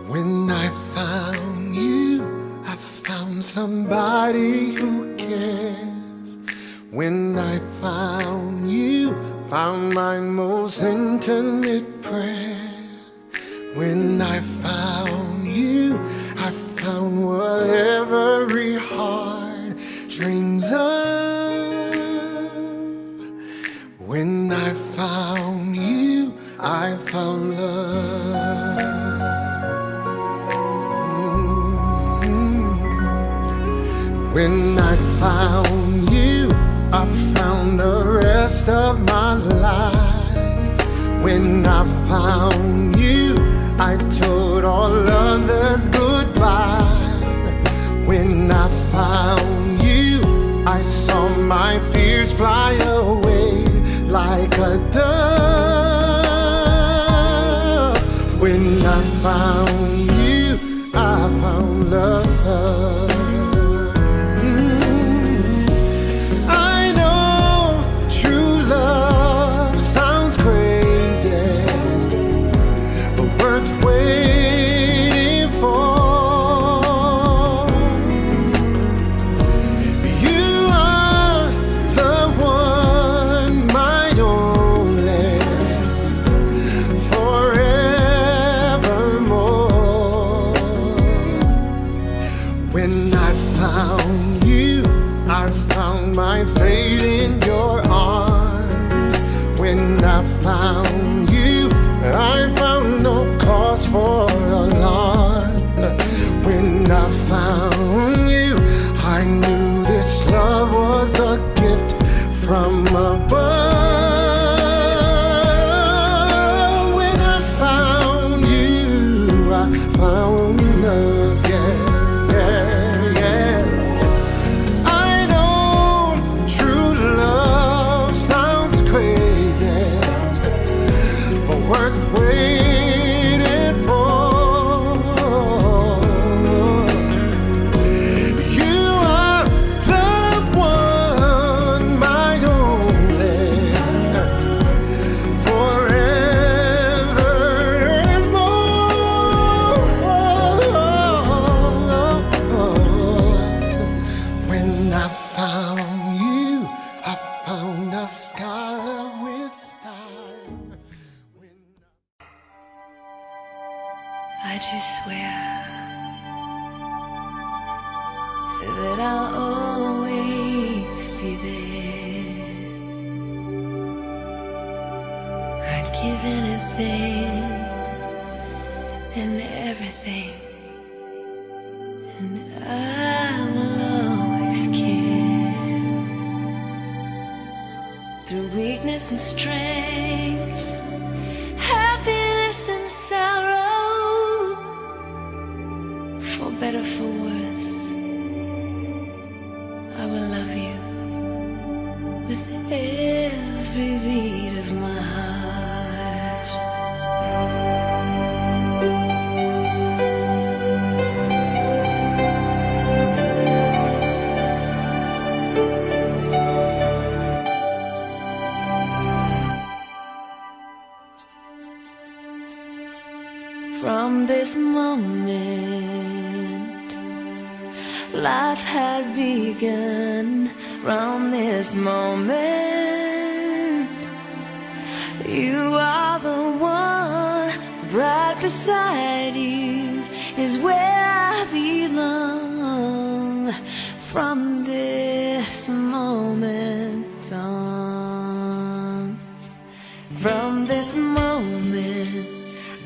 When I found you, I found somebody who cares. When I found you, found my most intimate prayer. When I found you, I found what every heart dreams of. When I found you, I found love. When I found you, I found the rest of my life. When I found you, I told all others goodbye. When I found you, I saw my fears fly away like a dove. When I found you, I found love. When I found you, I found my fate in your arms. When I found you, I found no cause for alarm. When I found you, I knew this love was a gift from above. When I found you, I found love, yeah. Worth waiting for. You are the one, my only, forevermore. When I found you, I found a scholar with style. I just swear that I'll always be there. I'd give anything and everything, and I will always care. Through weakness and strength, happiness and sorrow, for better, for worse, I will love you with every beat of my heart. From this moment, life has begun. From this moment, you are the one. Right beside you is where I belong. From this moment on, from this moment,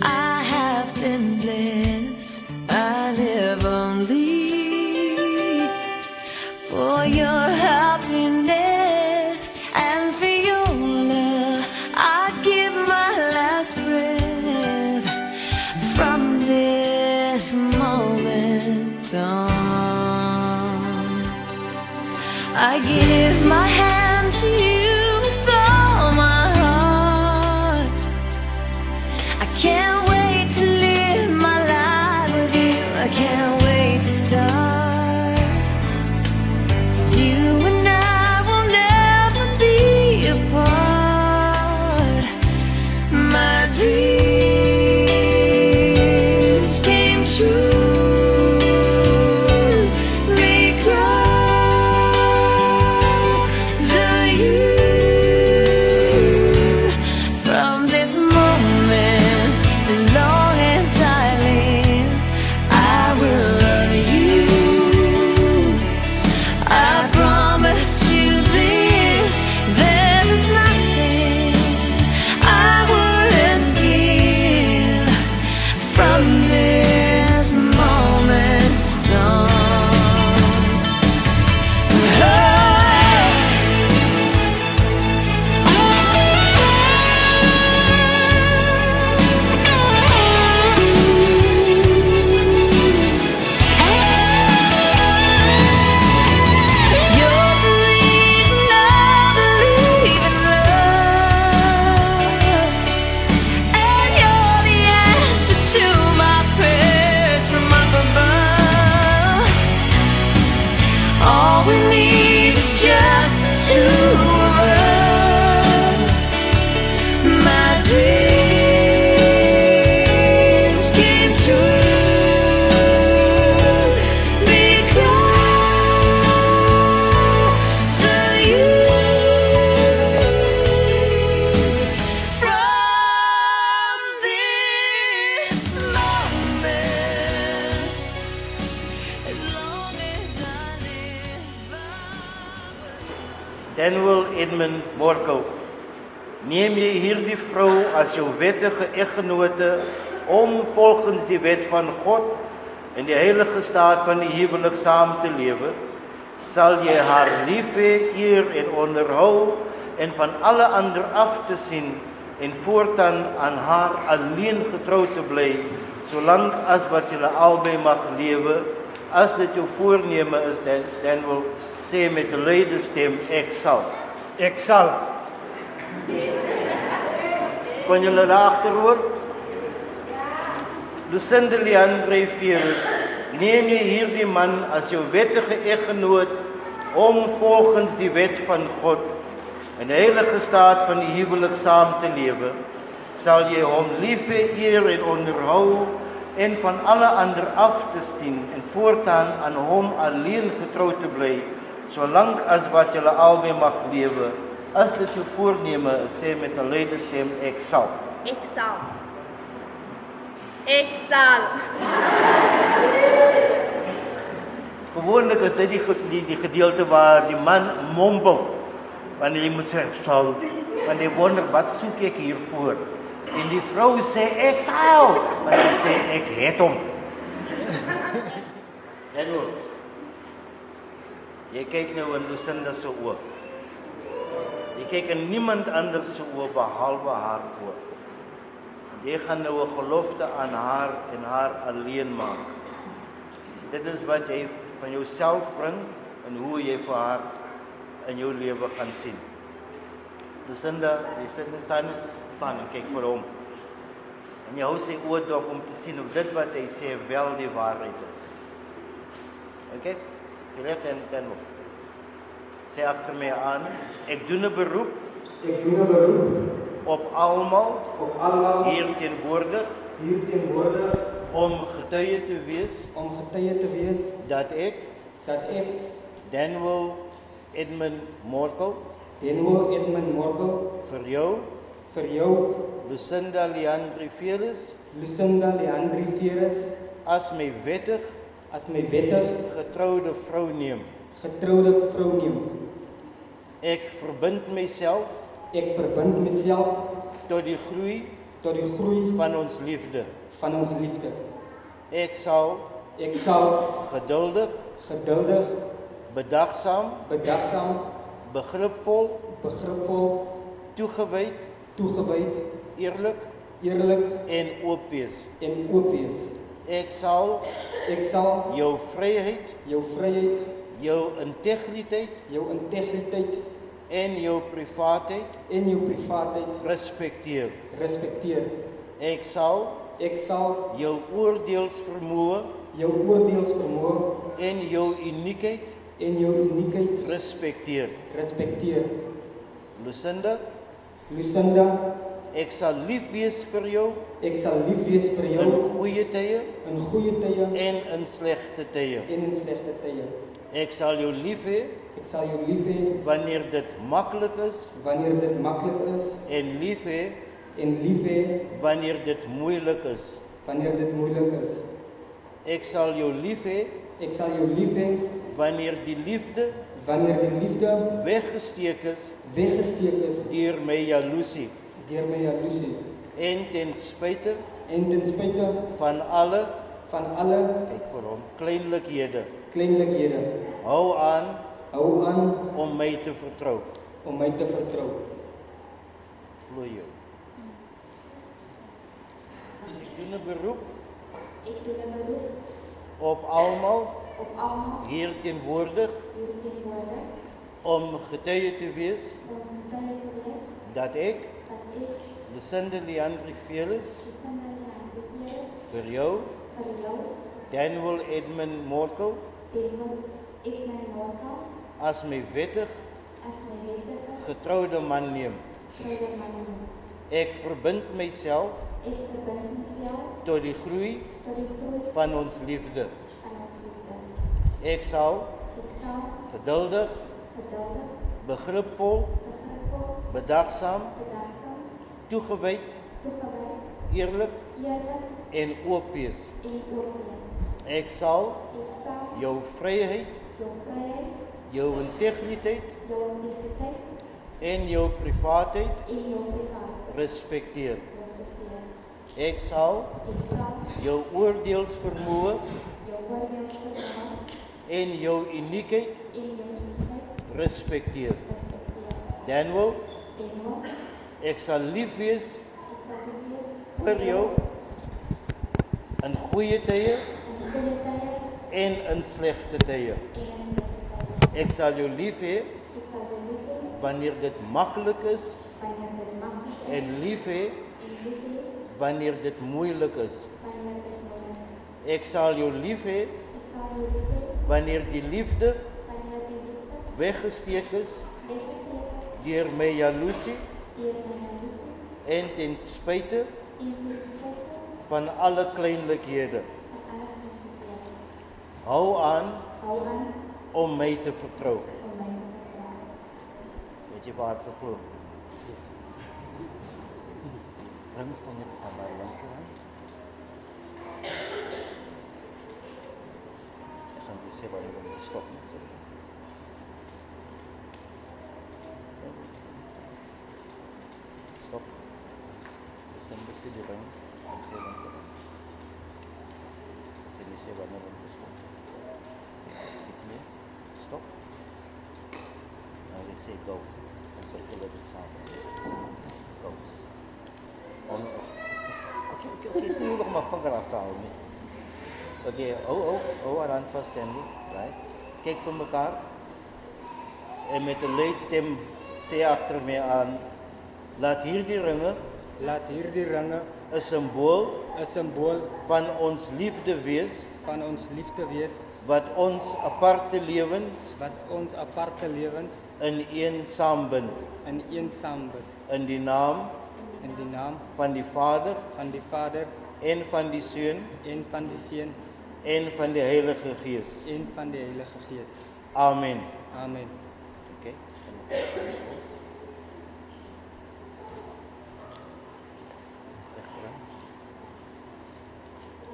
I have been blessed. I live only for your happiness and for your love. I'd give my last breath. From this moment on, I give my hand to you with all my heart. I can't wait to live my life with you. I can't wait Daniel Edmund Morkel, neem jy hierdie vrou as jou wettige eggenote om volgens die wet van God en die heilige staat van die huwelik saam te lewe, sal jy haar lief hê, eer en onderhou en van alle ander af te sien en voortaan aan haar alleen getrou te bly, solank as wat julle albei mag lewe, as dit jou voorneme is, dan wil sê met 'n luide stem, ek sal. Ek sal. Kon julle daar agter hoor? Lucinda Leandre Fearus, neem jy hierdie man as jou wettige eggenoot om volgens die wet van God en die heilige staat van die huwelik saam te lewe, sal jy hom lief hê, eer en onderhou en van alle ander af te sien en voortaan aan hom alleen getrou te bly, solank as wat julle albei mag lewe, as dit jou voorneme is, sê met 'n luide stem, ek sal. Ek sal. Ek sal. Gewoonlik is dit die gedeelte waar die man mompel, wanneer jy moet sê, ek sal, want jy wonder, wat soek ek hiervoor? En die vrou sê, ek sal, want hy sê, ek het hom. Daniel, jy kyk nou in Lucinda se oë. Jy kyk in niemand anders se oë behalwe haar oë. Jy gaan nou 'n gelofte aan haar en haar alleen maak. Dit is wat jy van jouself bring en hoe jy vir haar in jou lewe gaan sien. Lucinda, jy sit net staan en kyk vir hom. En jy hou sy oë dop om te sien of dit wat hy sê wel die waarheid is. Okay? Jy let en sê agter my aan, ek doen 'n beroep op almal hier teenwoordig om getuie te wees dat ek Daniel Edmund Morkel vir jou Lucinda Leandre Fearus as my wettig getroude vrou neem. Ek verbind myself tot die groei van ons liefde. Ek sal geduldig, bedagsaam, begripvol, toegewyd, eerlik en oop wees. Ek sal jou vryheid, jou integriteit en jou privaatheid respekteer. Ek sal jou oordeelsvermoë en jou uniekheid respekteer. Lucinda, ek sal lief wees vir jou in goeie tye en in slegte tye. Ek sal jou lief hê wanneer dit maklik is en lief hê wanneer dit moeilik is. Ek sal jou lief hê wanneer die liefde weggesteek is deur my jaloesie en ten spyte van alle kyk vir hom kleinlikhede hou aan om my te vertrou. Vloei jou. Ek doen 'n beroep op almal hier teenwoordig om getuie te wees dat ek Lucinda Leandre Fearus vir jou Daniel Edmund Morkel as my wettig getroude man neem. Ek verbind myself tot die groei van ons liefde. Ek sal geduldig, begripvol, bedagsaam, toegewyd, eerlik en oop wees. Ek sal jou vryheid, jou integriteit en jou privaatheid respecteer. Ek sal jou oordeelsvermoë en jou uniekheid respecteer. Daniel, ek sal lief wees vir jou in goeie tye en in slegte tye. Ek sal jou lief hê wanneer dit maklik is en lief hê wanneer dit moeilik is. Ek sal jou lief hê wanneer die liefde weggesteek is deur my jaloesie en ten spyte van alle kleinlikhede. Hou aan om my te vertrou. Weet jy waar ek geglo? Bring van jou van my langs aan. Ek gaan jy sê wanneer om te stop. Stop. Listen, listen die ring. Ek sê dan. Jy sê wanneer om te stop. Stop. Nou ek sê go. En so ek dit saam. Go. Okay, ek moet nog maar vinger af te hou nie. Okay, aan hand vast Stanley, right? Kyk vir mekaar. En met 'n luid stem sê agter my aan, laat hierdie ringe 'n simbool van ons liefde wees, wat ons aparte lewens in een saambind. In die naam van die Vader en van die Seun en van die Heilige Gees. Amen. Okay.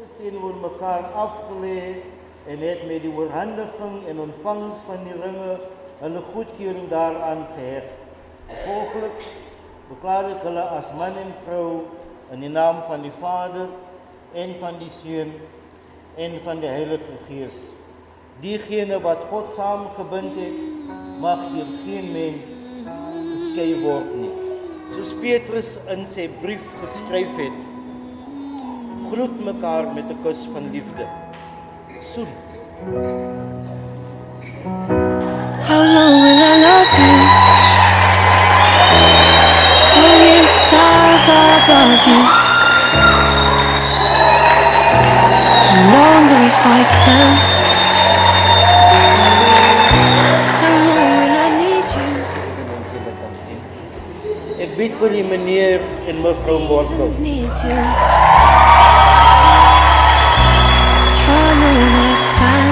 Ons teenoor mekaar afgelê en het met die oorhandiging en ontvangs van die ringe hulle goedkeuring daaraan geheg. Gevolglik verklaar ek hulle as man en vrou in die naam van die Vader en van die Seun en van die Heilige Gees. Diegene wat God saamgebind het, mag deur geen mens geskei word nie. Soos Petrus in sy brief geskryf het, groet mekaar met 'n kus van liefde. Soen. How long will I love you? Only the stars are above you. Longer if I can. How long will I need you? Ek bid vir die meneer en mevrou Morkel. Seasons need you. Follow that plan.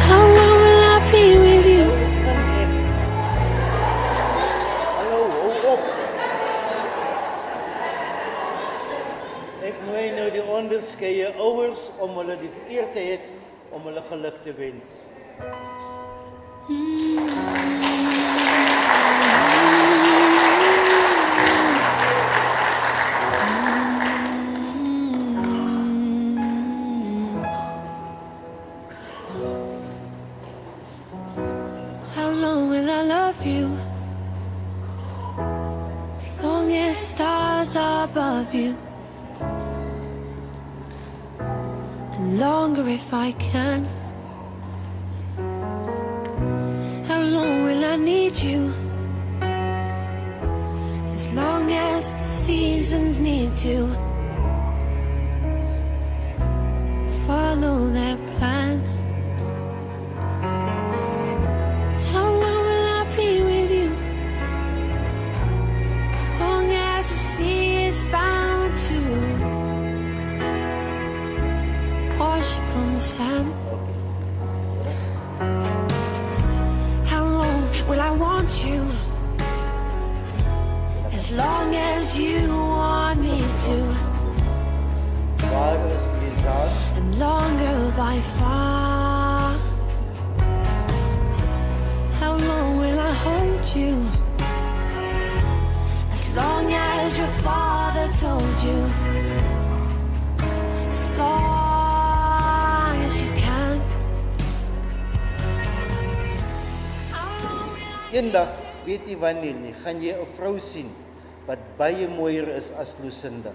How long will I be with you? Hallo, hou op. Ek nooi nou die onderskeie ouers om hulle die vereerdheid om hulle geluk te wens. How long will I love you? As long as stars are above you. And longer if I can. How long will I need you? As long as the seasons need to. Follow their plan. How long will I be with you? As long as the sea is bound to wash upon the sand. How long will I want you? As long as you want me to. Waar is Lizaan? And longer by far. you. As long as your father told you. As long as you can. Eendag, weet jy wanneer nie, gaan jy 'n vrou sien wat baie mooier is as Lucinda.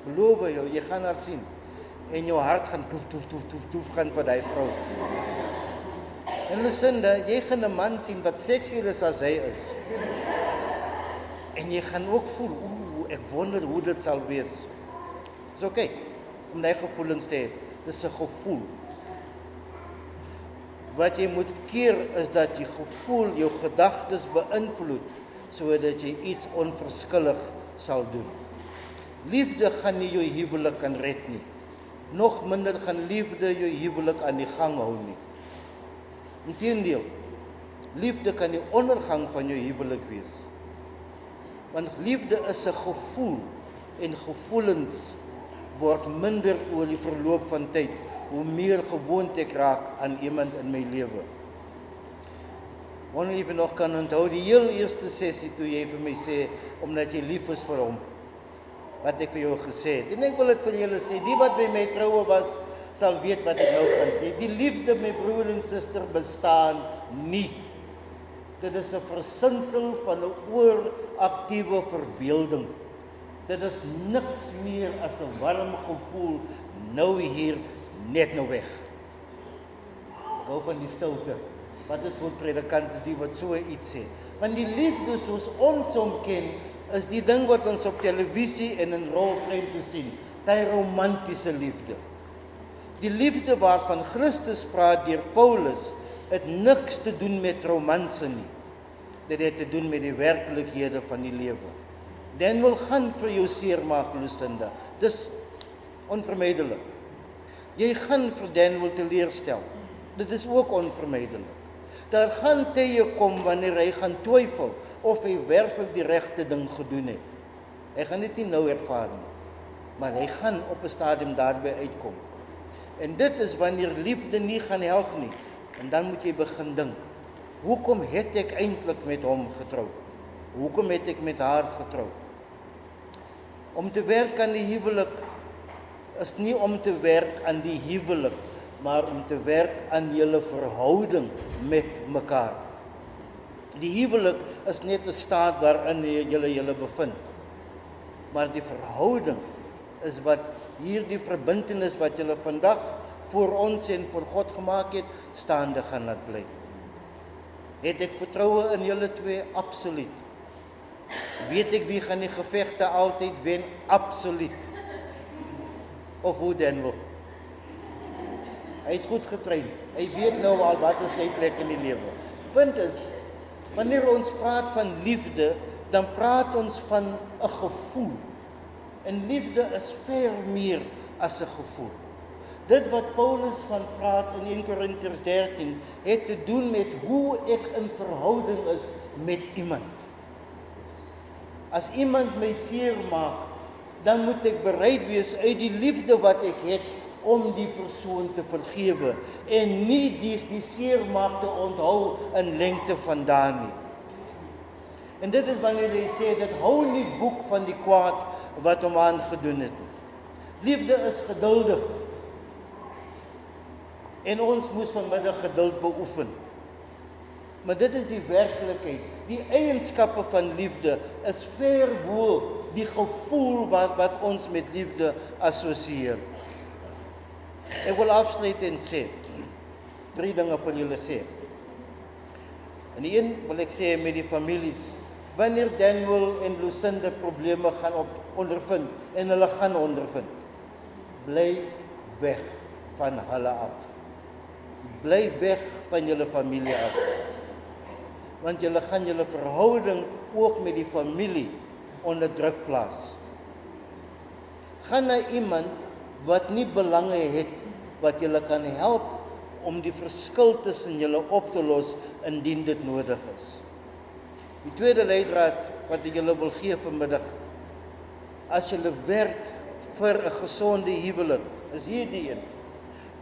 Beloof jou, jy gaan haar sien. En jou hart gaan toef gaan vir die vrou. En Lucinda, jy gaan 'n man sien wat seksueel is as hy is. En jy gaan ook voel, ek wonder hoe dit sal wees. Dis oké, om die gevoelens te hê. Dis 'n gevoel. Wat jy moet keer is dat jy gevoel, jou gedagtes beïnvloed, sodat jy iets onverskillig sal doen. Liefde gaan nie jou huwelik kan red nie. Nog minder gaan liefde jou huwelik aan die gang hou nie. Inteendeel, liefde kan die ondergang van jou huwelik wees. Want liefde is 'n gevoel en gevoelens word minder oor die verloop van tyd, hoe meer gewoond ek raak aan iemand in my lewe. Wonder of jy nog kan onthou die heel eerste sessie toe jy vir my sê, omdat jy lief is vir hom, wat ek vir jou gesê het. En ek wil dit vir julle sê, die wat by my troue was, sal weet wat ek nou gaan sê. Die liefde, my broer en suster, bestaan nie. Dit is 'n versinsel van 'n ooraktiewe verbeelding. Dit is niks meer as 'n warm gevoel, nou hier, net nou weg. Ek hou van die stilte. Wat is voor predikante die wat so iets sê? Want die liefde soos ons hom ken, is die ding wat ons op televisie en in rolprente sien. Die romantiese liefde. Die liefde waarvan Christus praat deur Paulus, het niks te doen met romanse nie. Dit het te doen met die werklikhede van die lewe. Dan wil gaan vir jou seermaak, Lucinda. Dis onvermydelik. Jy gaan vir Daniel teleurstel. Dit is ook onvermydelik. Daar gaan tye kom wanneer hy gaan twyfel of hy werklik die regte ding gedoen het. Hy gaan dit nie nou ervaar nie, maar hy gaan op 'n stadium daarby uitkom. En dit is wanneer liefde nie gaan help nie. En dan moet jy begin dink, hoekom het ek eintlik met hom getrou? Hoekom het ek met haar getrou? Om te werk aan die huwelik is nie om te werk aan die huwelik, maar om te werk aan julle verhouding met mekaar. Die huwelik is net 'n staat waarin julle bevind. Maar die verhouding is wat hierdie verbintenis wat julle vandag voor ons en voor God gemaak het, staande gaan laat bly. Het ek vertroue in julle twee? Absoluut. Weet ek wie gaan die gevegte altyd wen? Absoluut. Of hoe dan wel? Hy is goed getrein. Hy weet nou al wat is sy plek in die lewe. Punt is, wanneer ons praat van liefde, dan praat ons van 'n gevoel. En liefde is ver meer as 'n gevoel. Dit wat Paulus van praat in 1 Korintiërs 13, het te doen met hoe ek in verhouding is met iemand. As iemand my seer maak, dan moet ek bereid wees uit die liefde wat ek het, om die persoon te vergewe en nie die seermaak te onthou in lengte vandaan nie. En dit is wanneer hy sê, dit hou nie boek van die kwaad wat hom aangedoen het. Liefde is geduldig. En ons moes vanmiddag geduld beoefen. Maar dit is die werklikheid. Die eienskappe van liefde is ver bo die gevoel wat ons met liefde assosieer. Ek wil afsluit en sê, 3 dinge vir julle sê. En die een wil ek sê met die families, wanneer Daniel en Lucinda probleme gaan ondervind, en hulle gaan ondervind, bly weg van hulle af. Bly weg van julle familie af. Want julle gaan julle verhouding ook met die familie onder druk plaas. Gaan na iemand wat nie belange het, wat julle kan help om die verskil tussen julle op te los indien dit nodig is. Die tweede leidraad wat ek julle wil gee vanmiddag, as julle werk vir 'n gesonde huwelik, is hierdie een.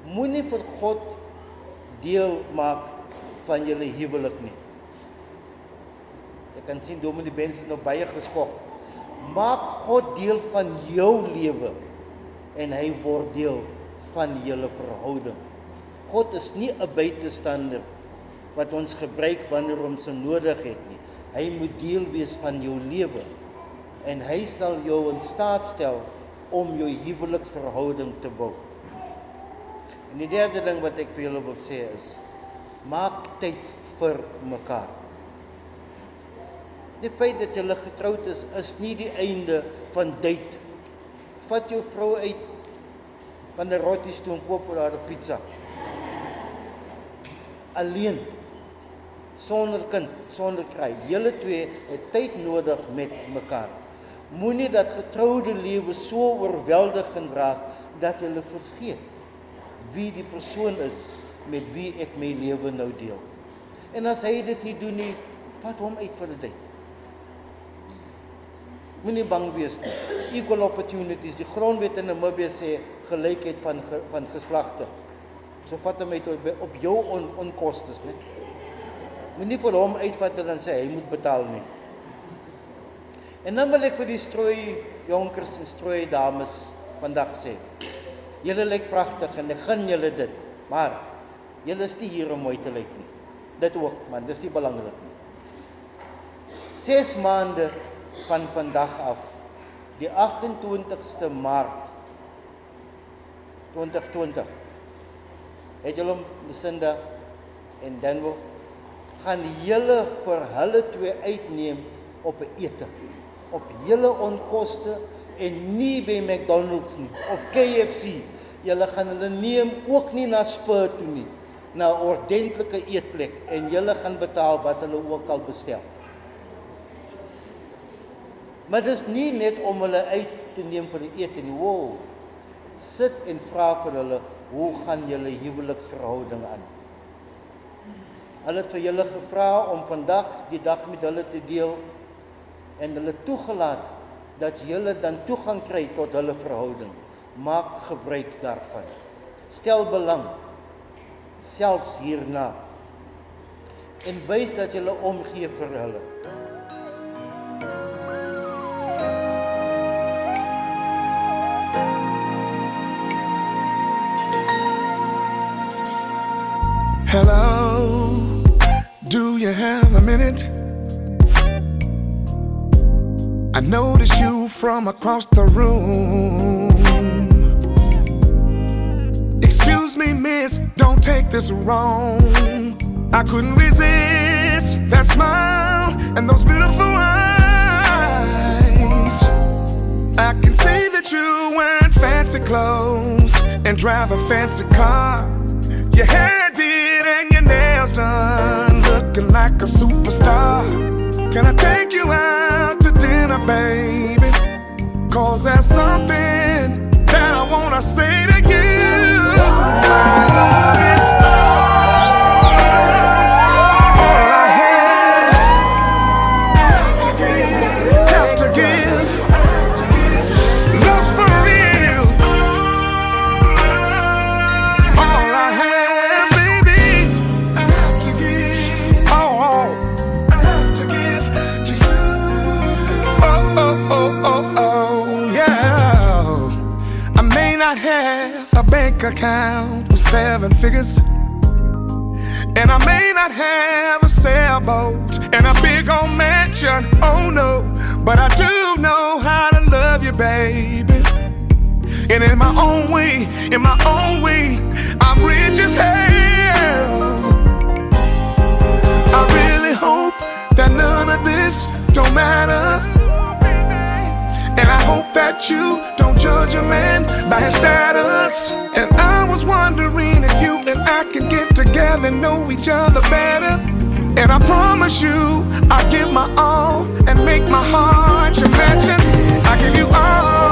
Moenie vir God deel maak van julle huwelik nie. Ek kan sien Dominee Benz is nou baie geskok. Maak God deel van jou lewe en hy word deel van julle verhouding. God is nie 'n buitestander wat ons gebruik wanneer ons hom nodig het nie. Hy moet deel wees van jou lewe en hy sal jou in staat stel om jou huweliksverhouding te bou. En die derde ding wat ek vir julle wil sê is, maak tyd vir mekaar. Die feit dat julle getroud is nie die einde van date. Vat jou vrou uit van die rotties toe en koop vir haar 'n pizza. Alleen, sonder kind, sonder kry. Julle twee het tyd nodig met mekaar. Moenie dat getroude lewe so oorweldigend raak dat julle vergeet wie die persoon is met wie ek my lewe nou deel. En as hy dit nie doen nie, vat hom uit vir 'n date. Moenie bang wees nie. Equal opportunities. Die grondwet in Namibia sê gelykheid van geslagte. So vat hom uit op jou onkostes, né? Moenie vir hom uitvat en dan sê hy moet betaal nie. En dan wil ek vir die strooi jonkers en strooi dames vandag sê, julle lyk pragtig en ek gun julle dit, maar julle is nie hier om mooi te lyk nie. Dit ook, man, dis nie belangrik nie. 6 maande van vandag af, die 28ste Maart 2020, het julle Lucinda en Danwell, gaan julle vir hulle twee uitneem op 'n ete, op julle onkoste en nie by McDonald's nie, of KFC. Julle gaan hulle neem ook nie na Spur toe nie, na 'n ordentlike eetplek, en julle gaan betaal wat hulle ook al bestel. Maar dis nie net om hulle uit te neem vir die ete nie. Wow. Sit en vra vir hulle, hoe gaan julle huweliksverhouding aan? Hulle het vir julle gevra om vandag die dag met hulle te deel en hulle toegelaat dat julle dan toegang kry tot hulle verhouding. Maak gebruik daarvan. Stel belang, selfs hierna. En wys dat julle omgee vir hulle. Hello, do you have a minute? I notice you from across the room. Excuse me, miss, don't take this wrong. I couldn't resist that smile and those beautiful eyes. I can see that you wearing fancy clothes and drive a fancy car. Your hair did and your nails done, looking like a superstar. Can I take you out to dinner, baby? 'Cause there's something that I wanna say to you. My love is all I have to give. Love's for real. All I have, baby, I have to give. Oh, I have to give to you. Oh, yeah. I may not have a bank account with 7 figures, and I may not have a sailboat and a big old mansion, oh no, but I do know how to love you, baby. And in my own way, I'm rich as hell. I really hope that none of this don't matter. And I hope that you don't judge a man by his status. And I was wondering if you and I can get together and know each other better. And I promise you, I'll give my all and make my heart your mansion. I give you all